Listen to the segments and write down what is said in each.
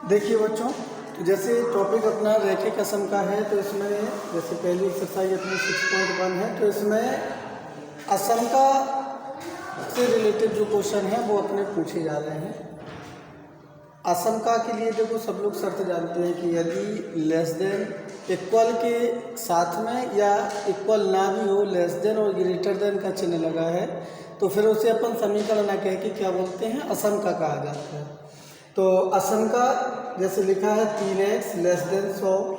देखिए बच्चों, तो जैसे टॉपिक अपना रैखिक असम का है, तो इसमें जैसे पहली एक्सरसाइज अपनी 6.1 है, तो इसमें असम का से रिलेटेड जो क्वेश्चन है वो अपने पूछे जा रहे हैं। असम का के लिए देखो, सब लोग शर्त जानते हैं कि यदि लेस देन इक्वल के साथ में या इक्वल ना भी हो, लेस देन और ग्रेटर देन का चिन्ह लगा है, तो फिर उसे अपन समीकरण ना कह के क्या बोलते हैं, असम का कहा जाता है। तो असम का जैसे लिखा है 3x लेस देन 100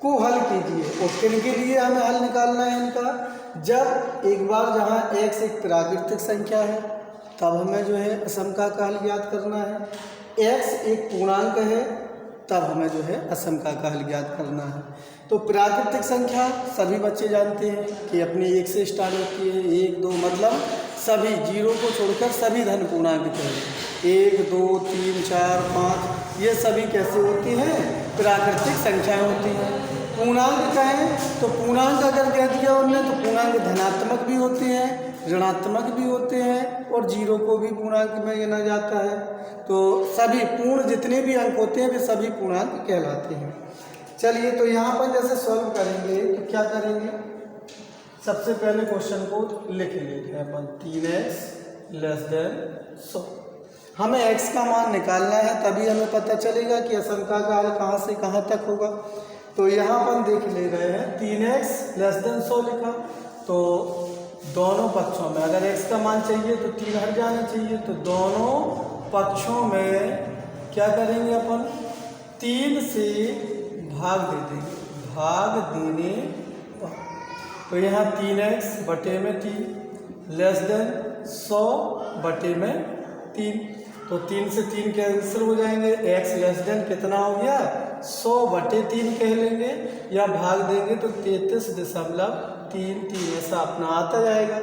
को हल कीजिए। और किन के लिए हमें हल निकालना है इनका, जब एक बार जहाँ x एक प्राकृतिक संख्या है तब हमें जो है असम का हल ज्ञात करना है, x एक पूर्णांक है तब हमें जो है असम का हल ज्ञात करना है। तो प्राकृतिक संख्या सभी बच्चे जानते हैं कि अपनी 1 से स्टार्ट होती है, 1 2 मतलब सभी जीरो को छोड़कर सभी धन पूर्णांक हैं। 1 2 3 4 5 ये सभी कैसे होती हैं, प्राकृतिक संख्याएं होती हैं। पूर्णांक कहें तो पूर्णांक अगर कह दिया उन्होंने तो पूर्णांक धनात्मक भी होते हैं, ऋणात्मक भी होते हैं और जीरो को भी पूर्णांक में गिना जाता है। तो सभी पूर्ण जितने भी अंक होते हैं वे सभी पूर्णांक कहलाते हैं। चलिए, तो यहाँ पर जैसे सॉल्व करेंगे तो क्या करेंगे, सबसे पहले क्वेश्चन को लिख लेते हैं अपन 3x लेस देन 100। हमें x का मान निकालना है, तभी हमें पता चलेगा कि असम का हल कहाँ से कहाँ तक होगा। तो यहाँ अपन देख ले रहे हैं 3x लेस देन 100 लिखा, तो दोनों पक्षों में अगर x का मान चाहिए तो 3 हट जाना चाहिए, तो दोनों पक्षों में क्या करेंगे अपन, 3 से भाग दे देंगे, भाग देने पर। तो यहाँ 3x बटे में 3 लेस देन 100 बटे में 3, तो 3 से 3 कैंसिल हो जाएंगे, x लेस देन कितना हो गया 100 बटे 3 कह लेंगे या भाग देंगे तो 33.33 ऐसा अपना आता जाएगा।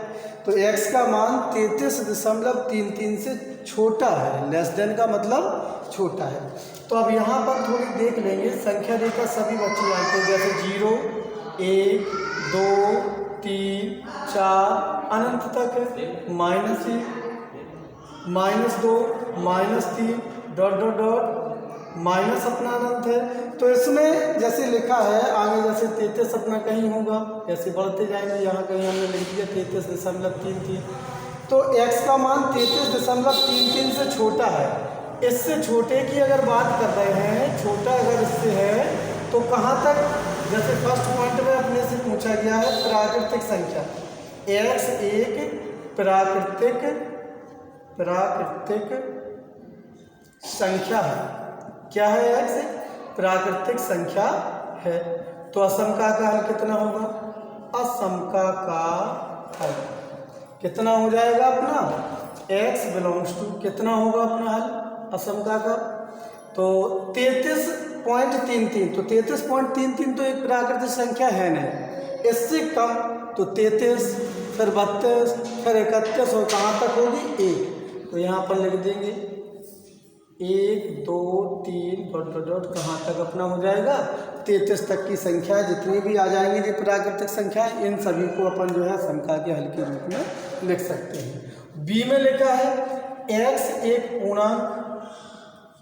तो x का मान 33.33 से छोटा है, लेस देन का मतलब छोटा है। तो अब यहाँ पर थोड़ी देख लेंगे, संख्या रेखा सभी बच्चे जानते हैं, जैसे 0 1 2 3 4 अनंत तक है, -1 -2 -3 डॉट डॉट डॉट माइनस अपना अनंत है। तो इसमें जैसे लिखा है आगे, जैसे 33 अपना कहीं होगा, ऐसे बढ़ते जाएंगे, यहाँ कहीं हमने लिख दिया 33.33, तो x का मान 33.33 से छोटा है। इससे छोटे की अगर बात कर रहे हैं, छोटा अगर इससे है तो कहाँ तक, जैसे फर्स्ट पॉइंट में अपने से पूछा गया है प्राकृतिक संख्या, x एक प्राकृतिक संख्या है। क्या है, x प्राकृतिक संख्या है। तो असम का हल कितना होगा, असम का हल कितना हो जाएगा अपना, x बिलोंग्स टू कितना होगा अपना हल असम का तो 33.33, तो 33.33 तो एक प्राकृतिक संख्या है नहीं, इससे कम तो 33 फिर 32 फिर 31 और कहाँ तक होगी 1, तो यहाँ पर लिख देंगे 1 2 3 डॉट डॉट डॉट कहाँ तक अपना हो जाएगा 33 तक की संख्या जितनी भी आ जाएंगी जो प्राकृतिक संख्या, इन सभी को अपन जो है संख्या के हल के रूप में लिख सकते हैं। बी में लिखा है x एक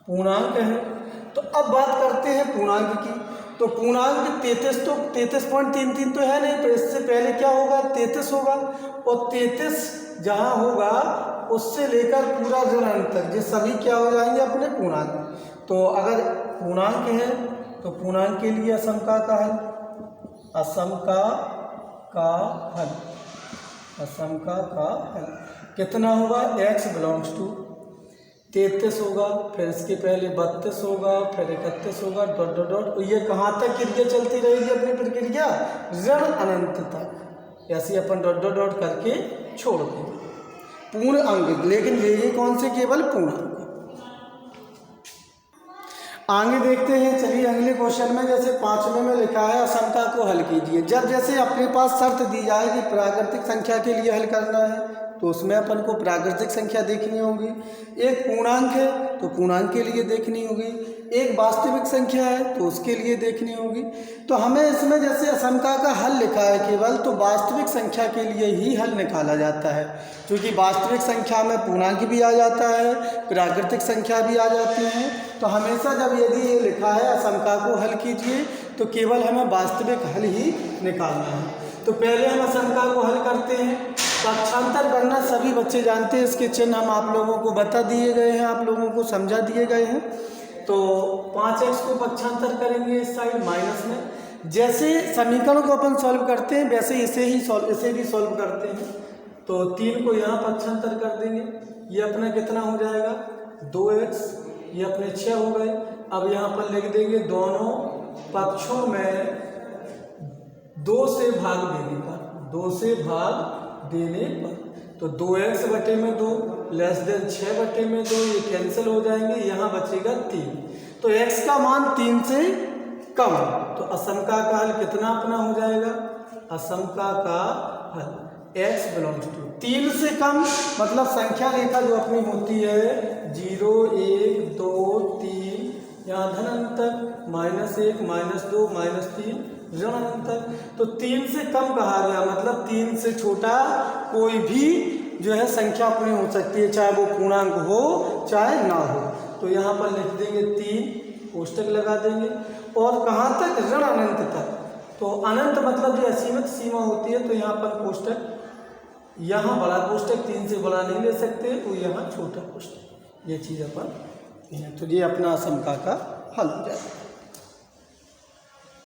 पूर्णांक है। तो अब बात करते हैं पूर्णांक की, तो पूर्णांक 33 तो 33.33 तो है नहीं, तो इससे पहले क्या होगा 33 होगा, और 33 जहाँ होगा उससे लेकर पूरा ऋण अंत तक ये सभी क्या हो जाएंगे अपने पूर्णांक। तो अगर पूर्णांक है तो पूर्णांक के लिए असम का हल, असम का हल, असम का हल कितना होगा, x बिलोंग्स टू 33 होगा, फिर इसके पहले 32 होगा, फिर 31 होगा, डॉट डॉट डॉट, ये कहाँ तक क्रिया चलती रहेगी अपनी प्रक्रिया, ऋण अनंत तक, ऐसे अपन डॉट डॉट डॉट करके छोड़ देंगे पूर्ण अंक, लेकिन ये कौन से, केवल पूर्ण अंक। आगे देखते हैं, चलिए अगले क्वेश्चन में जैसे 5वें में लिखा है असम का को हल कीजिए। जब जैसे अपने पास शर्त दी जाए कि प्राकृतिक संख्या के लिए हल करना है, तो उसमें अपन को प्राकृतिक संख्या देखनी होगी। एक पूर्णांक है तो पूर्णांक के लिए देखनी होगी। एक वास्तविक संख्या है तो उसके लिए देखनी होगी। तो हमें इसमें जैसे असंख्या का हल लिखा है केवल, तो वास्तविक संख्या के लिए ही हल निकाला जाता है, क्योंकि वास्तविक संख्या में पूर्णांक भी आ जाता है, प्राकृतिक संख्या भी आ जाती है। तो हमेशा जब यदि ये लिखा है असंख्या को हल कीजिए तो केवल हमें वास्तविक हल ही निकालना है। तो पहले हम असंख्या को हल करते हैं। पक्षांतर करना सभी बच्चे जानते हैं, इसके चिन्ह हम आप लोगों को बता दिए गए हैं, आप लोगों को समझा दिए गए हैं। तो 5x को पक्षांतर करेंगे इस साइड माइनस में। जैसे समीकरण को अपन सॉल्व करते हैं वैसे इसे भी सॉल्व करते हैं। तो 3 को यहाँ पक्षांतर कर देंगे, ये अपना कितना हो जाएगा 2x, ये अपने 6 हो गए। अब यहाँ पर लिख देंगे दोनों पक्षों में 2 से भाग देने पर, 2 से भाग देने पर, तो 2x बटे में 2 लेस देन 6 बटे में 2, ये कैंसिल हो जाएंगे, यहाँ बचेगा 3। तो x का मान 3 से कम, तो असंख्या का हल कितना अपना हो जाएगा, असंख्या का हल x बिलोंग्स टू 3 से कम, मतलब संख्या रेखा जो अपनी होती है 0 1 2 3, यहाँ धन अंतर -1 -2 -3 ऋण अंतर। तो 3 से कम कहा गया, मतलब 3 से छोटा कोई भी जो है संख्या अपनी हो सकती है, चाहे वो पूर्णांक हो चाहे ना हो। तो यहाँ पर लिख देंगे 3, कोष्टक लगा देंगे, और कहाँ तक, ऋण अनंत तक। तो अनंत मतलब जो असीमित सीमा होती है, तो यहाँ पर कोष्टक, यहाँ बड़ा कोष्टक 3 से बड़ा नहीं ले सकते, तो यहाँ छोटा कोष्टक, ये चीज़ अपन, तो ये अपना असंख्या का हल हो जाएगा।